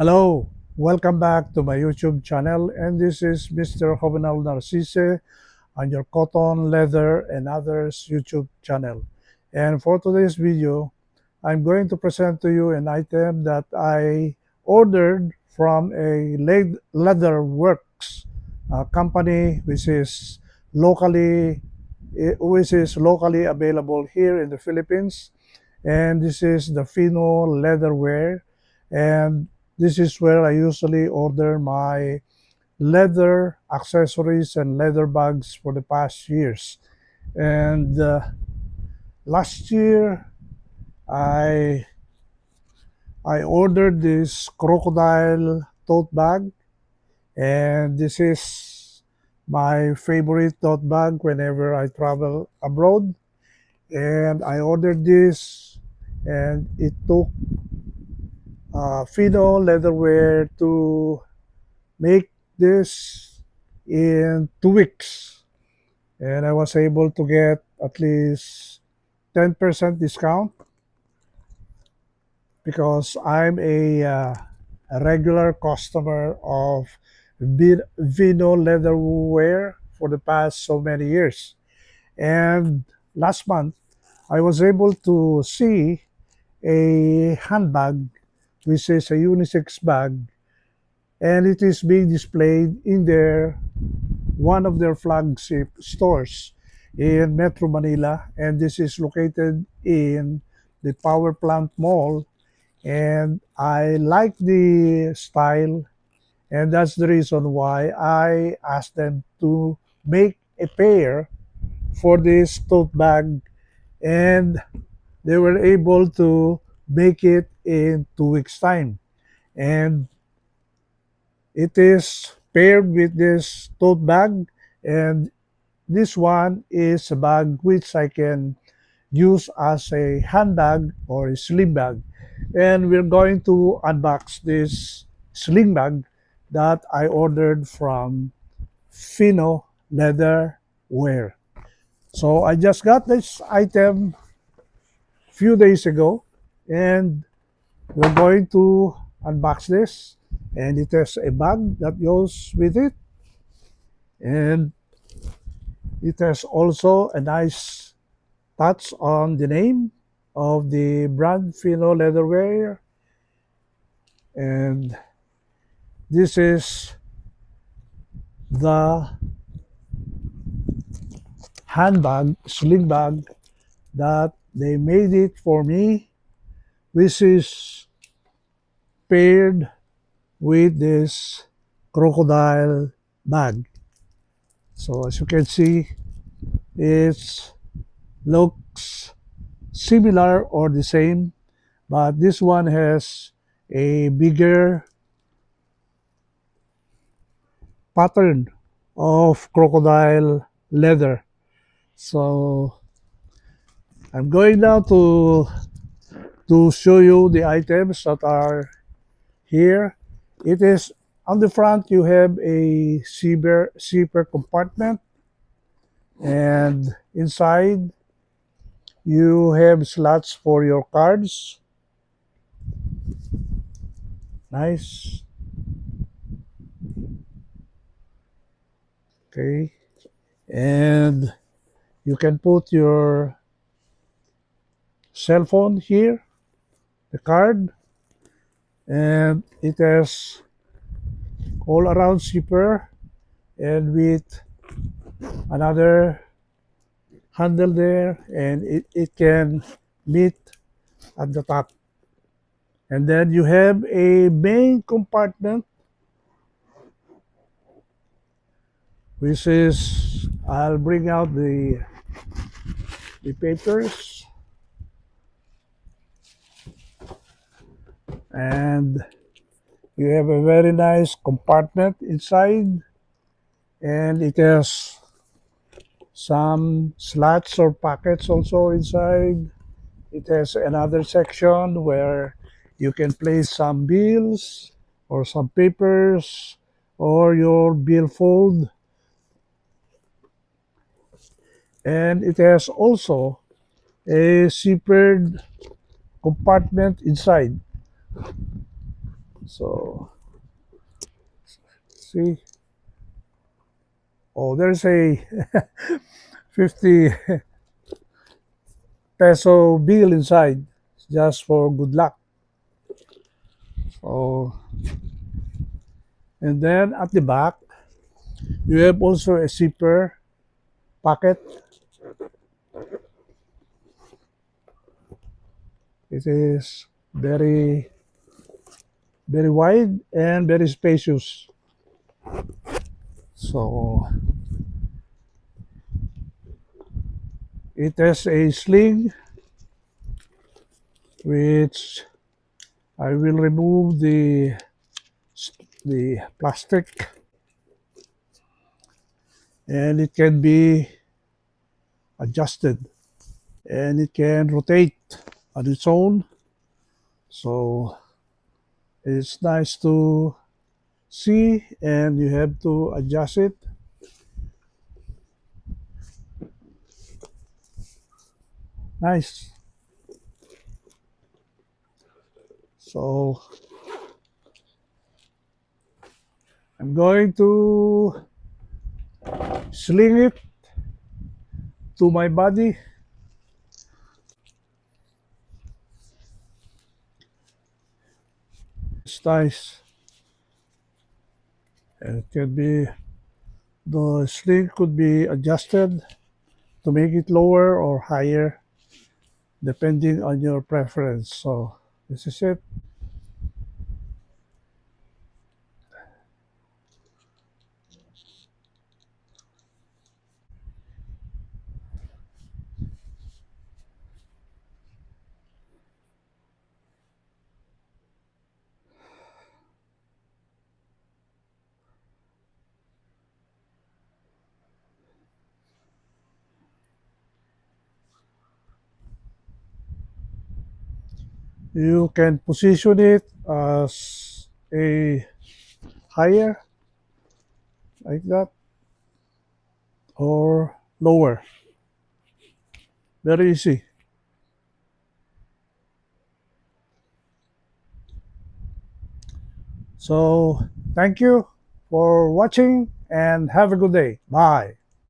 Hello, welcome back to my YouTube channel, and this is Mr. Jovenel Narcisse on your Cotton, Leather, and Others YouTube channel. And for today's video, I'm going to present to you an item that I ordered from a leather works company which is locally available here in the Philippines, and this is the FINO Leatherware, and this is where I usually order my leather accessories and leather bags for the past years. And last year, I I ordered this crocodile tote bag, and this is my favorite tote bag whenever I travel abroad. And I ordered this, and it took FINO Leatherware to make this in 2 weeks. And I was able to get at least 10% discount because I'm a regular customer of Vino Leatherware for the past so many years. And last month, I was able to see a handbag, which is a unisex bag, and it is being displayed in one of their flagship stores in Metro Manila, and this is located in the Power Plant Mall. And I like the style, and that's the reason why I asked them to make a pair for this tote bag, and they were able to make it in 2 weeks time. And it is paired with this tote bag, and this one is a bag which I can use as a handbag or a sling bag. And we're going to unbox this sling bag that I ordered from Fino Leatherware. So I just got this item few days ago, and we're going to unbox this. And it has a bag that goes with it, and it has also a nice touch on the name of the brand Fino Leatherware. And this is the handbag, sling bag that they made it for me, which is paired with this crocodile bag. So as you can see, it looks similar or the same, but this one has a bigger pattern of crocodile leather. So I'm going now to show you the items that are here. It is on the front. You have a zipper compartment, and inside you have slots for your cards. Nice. Okay, and you can put your cell phone here, the card, and it has all around zipper, and with another handle there, and it can meet at the top. And then you have a main compartment, which is, I'll bring out the papers, and you have a very nice compartment inside, and it has some slots or pockets also inside. It has another section where you can place some bills or some papers or your billfold. And it has also a zippered compartment inside. So, see, oh, there's a 50 peso bill inside just for good luck. So, and then at the back, you have also a zipper pocket. It is very wide and very spacious. So, it has a sling which I will remove the plastic, and it can be adjusted and it can rotate on its own. So it's nice to see, and you have to adjust it. Nice. So I'm going to sling it to my body. It's nice. And it can be, the sling could be adjusted to make it lower or higher depending on your preference. So this is it. You can position it as a higher like that or lower. Very easy. So thank you for watching and have a good day. Bye.